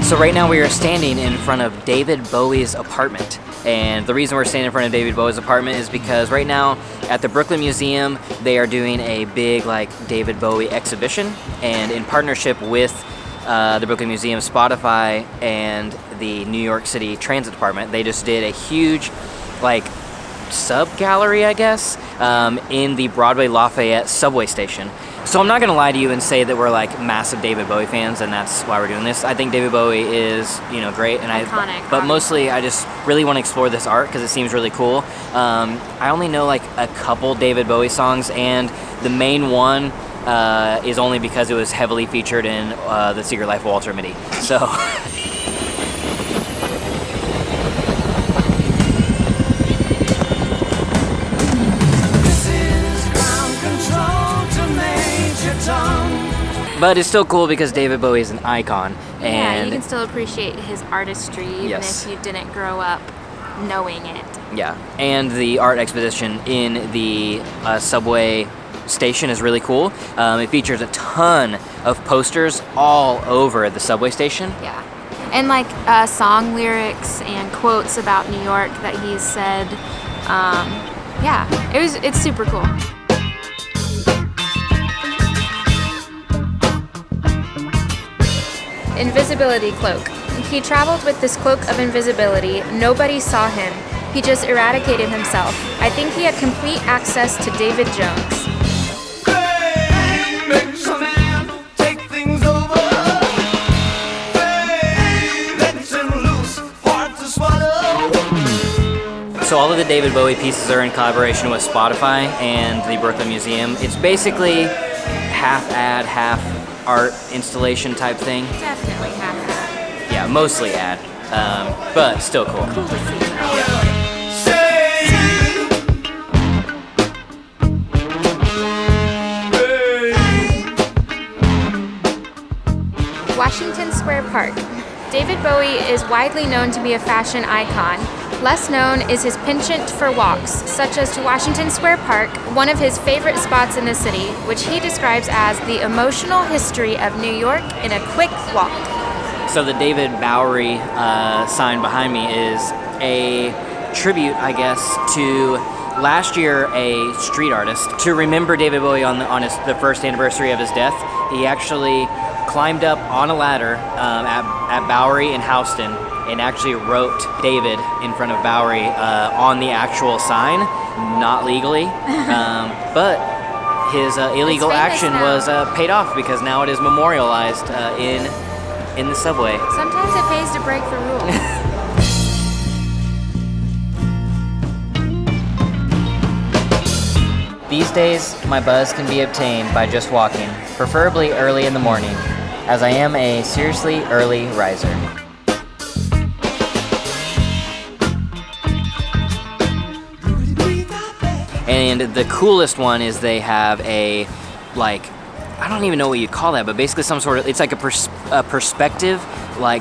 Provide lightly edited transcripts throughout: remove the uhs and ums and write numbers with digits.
So right now we are standing in front of David Bowie's apartment. And the reason we're standing in front of David Bowie's apartment is because right now at the Brooklyn Museum, they are doing a big David Bowie exhibition. And in partnership with the Brooklyn Museum, Spotify, and the New York City Transit Department, they just did a huge sub-gallery, I guess, in the Broadway Lafayette subway station. So I'm not going to lie to you and say that we're massive David Bowie fans, and that's why we're doing this. I think David Bowie is, great, and iconic. But mostly I just really want to explore this art because it seems really cool. I only know a couple David Bowie songs, and the main one is only because it was heavily featured in The Secret Life of Walter Mitty. So. But it's still cool because David Bowie is an icon. And you can still appreciate his artistry even if you didn't grow up knowing it. Yeah, and the art exposition in the subway station is really cool. It features a ton of posters all over the subway station. Yeah, and song lyrics and quotes about New York that he's said. It's super cool. Invisibility cloak. He traveled with this cloak of invisibility. Nobody saw him. He just eradicated himself. I think he had complete access to David Jones. So all of the David Bowie pieces are in collaboration with Spotify and the Brooklyn Museum. It's basically half ad, half art installation type thing. Definitely half ad. Yeah, mostly ad, but still cool. Cool to see. Washington Square Park. David Bowie is widely known to be a fashion icon. Less known is his penchant for walks, such as to Washington Square Park, one of his favorite spots in the city, which he describes as the emotional history of New York in a quick walk. So the David Bowie sign behind me is a tribute, I guess, to last year a street artist. To remember David Bowie on the first anniversary of his death, he actually climbed up on a ladder at Bowery in Houston and actually wrote David in front of Bowery on the actual sign, not legally, but his illegal action was paid off because now it is memorialized in the subway. Sometimes it pays to break the rules. These days, my buzz can be obtained by just walking, preferably early in the morning, as I am a seriously early riser. And the coolest one is they have a, I don't even know what you'd call that, but basically some sort of, it's a perspective,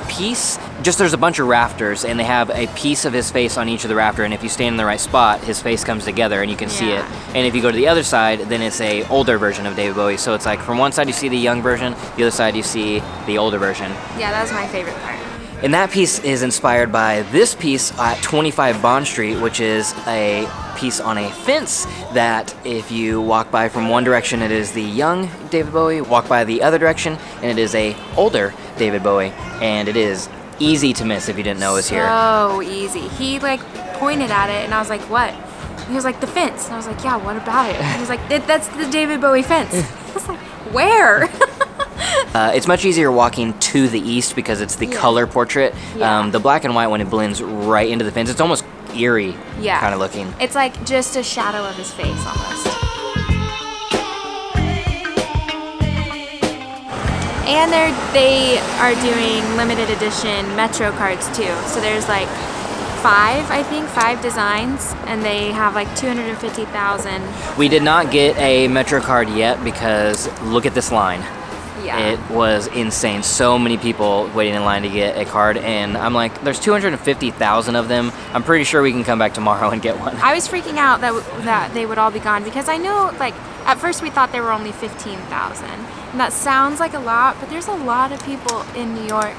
piece. Just there's a bunch of rafters, and they have a piece of his face on each of the rafter, and if you stand in the right spot, his face comes together, and you can see it. And if you go to the other side, then it's a older version of David Bowie. So it's from one side you see the young version, the other side you see the older version. Yeah, that was my favorite part. And that piece is inspired by this piece at 25 Bond Street, which is a piece on a fence that if you walk by from one direction, it is the young David Bowie, walk by the other direction, and it is a older David Bowie, and it is easy to miss if you didn't know it was here. So easy. He pointed at it, and I was like, what? He was like, the fence. And I was like, yeah, what about it? He was like, that's the David Bowie fence. I was like, where? It's much easier walking to the east because it's the color portrait. Yeah. The black and white one, it blends right into the fence. It's almost eerie kind of looking. It's just a shadow of his face almost. And they are doing limited edition Metro Cards too. So there's five designs, and they have 250,000. We did not get a Metro card yet because look at this line. Yeah. It was insane. So many people waiting in line to get a card, and I'm like, there's 250,000 of them. I'm pretty sure we can come back tomorrow and get one. I was freaking out that they would all be gone because I know, at first we thought there were only 15,000. And that sounds like a lot, but there's a lot of people in New York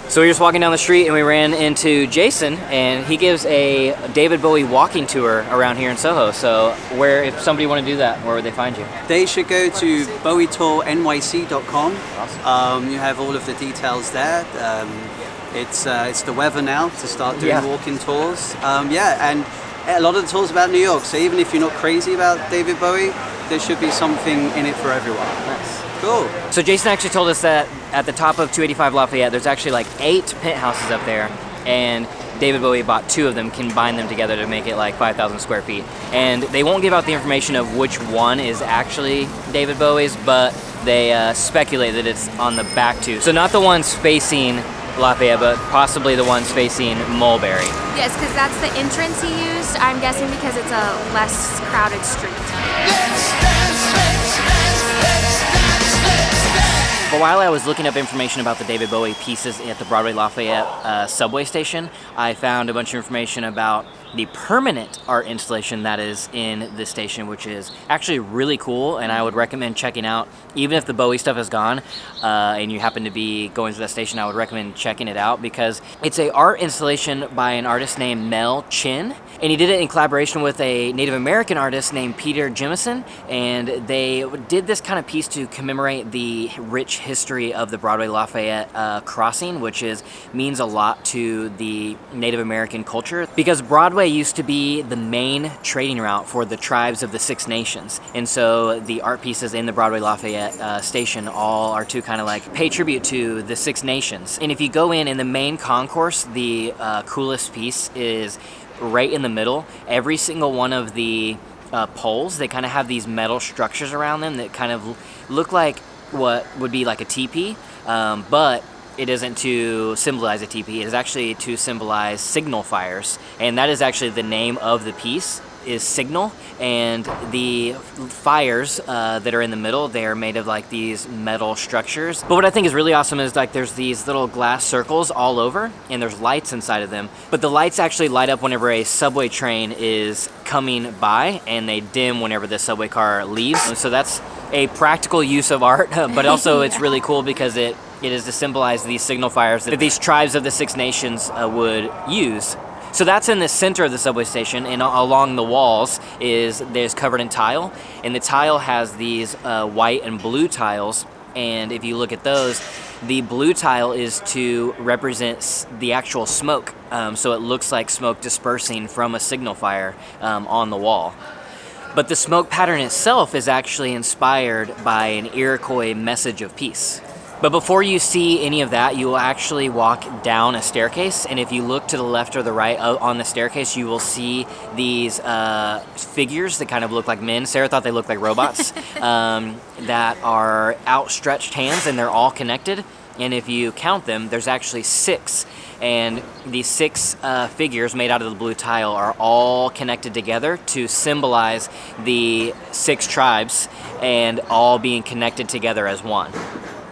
So we were just walking down the street and we ran into Jason, and he gives a David Bowie walking tour around here in Soho. So if somebody want to do that, where would they find you? They should go to bowietournyc.com. Awesome. You have all of the details there. It's the weather now to start doing walking tours. And a lot of the tours about New York. So even if you're not crazy about David Bowie, there should be something in it for everyone. Nice. Cool. So Jason actually told us that at the top of 285 Lafayette, there's actually like 8 penthouses up there, and David Bowie bought 2 of them, combined them together to make it like 5,000 square feet. And they won't give out the information of which one is actually David Bowie's, but they speculate that it's on the back 2. So not the ones facing Lafayette, but possibly the ones facing Mulberry. Yes, because that's the entrance he used. I'm guessing because it's a less crowded street. But while I was looking up information about the David Bowie pieces at the Broadway Lafayette subway station, I found a bunch of information about the permanent art installation that is in the station, which is actually really cool, and I would recommend checking out. Even if the Bowie stuff is gone and you happen to be going to that station, I would recommend checking it out, because it's an art installation by an artist named Mel Chin, and he did it in collaboration with a Native American artist named Peter Jensen, and they did this kind of piece to commemorate the rich history of the Broadway Lafayette crossing, which means a lot to the Native American culture, because Broadway used to be the main trading route for the tribes of the Six Nations, and so the art pieces in the Broadway Lafayette station all are to kind of like pay tribute to the Six Nations. And if you go in the main concourse, the coolest piece is right in the middle. Every single one of the poles, they kind of have these metal structures around them that kind of look like what would be like a teepee, but it isn't to symbolize a teepee. It is actually to symbolize signal fires, and that is actually the name of the piece, is Signal. And the fires that are in the middle, they are made of like these metal structures. But what I think is really awesome is like there's these little glass circles all over, and there's lights inside of them, but the lights actually light up whenever a subway train is coming by, and they dim whenever the subway car leaves. So that's a practical use of art, but also it's really cool because it is to symbolize these signal fires that these tribes of the Six Nations would use. So that's in the center of the subway station, and along the walls there's covered in tile, and the tile has these white and blue tiles, and if you look at those, the blue tile is to represent the actual smoke, so it looks like smoke dispersing from a signal fire on the wall. But the smoke pattern itself is actually inspired by an Iroquois message of peace. But before you see any of that, you will actually walk down a staircase, and if you look to the left or the right on the staircase, you will see these figures that kind of look like men. Sarah thought they looked like robots that are outstretched hands, and they're all connected. And if you count them, there's actually 6. And these 6 figures made out of the blue tile are all connected together to symbolize the 6 tribes and all being connected together as one.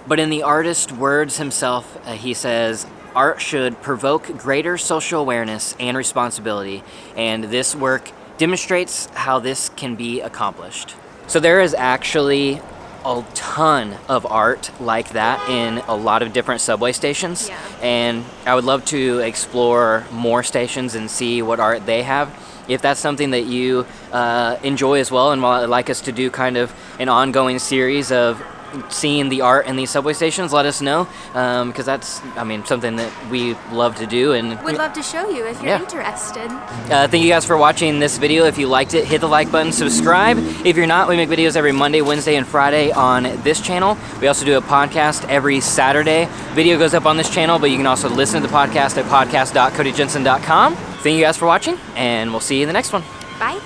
But in the artist's words himself, he says, art should provoke greater social awareness and responsibility, and this work demonstrates how this can be accomplished. So there is actually a ton of art like that in a lot of different subway stations, and I would love to explore more stations and see what art they have. If that's something that you enjoy as well, and would like us to do kind of an ongoing series of seeing the art in these subway stations, let us know, because that's, something that we love to do, and we'd love to show you if you're interested. Thank you guys for watching this video. If you liked it, hit the like button, subscribe. If you're not, we make videos every Monday, Wednesday, and Friday on this channel. We also do a podcast every Saturday. Video goes up on this channel, but you can also listen to the podcast at podcast.codyjensen.com. Thank you guys for watching, and we'll see you in the next one. Bye.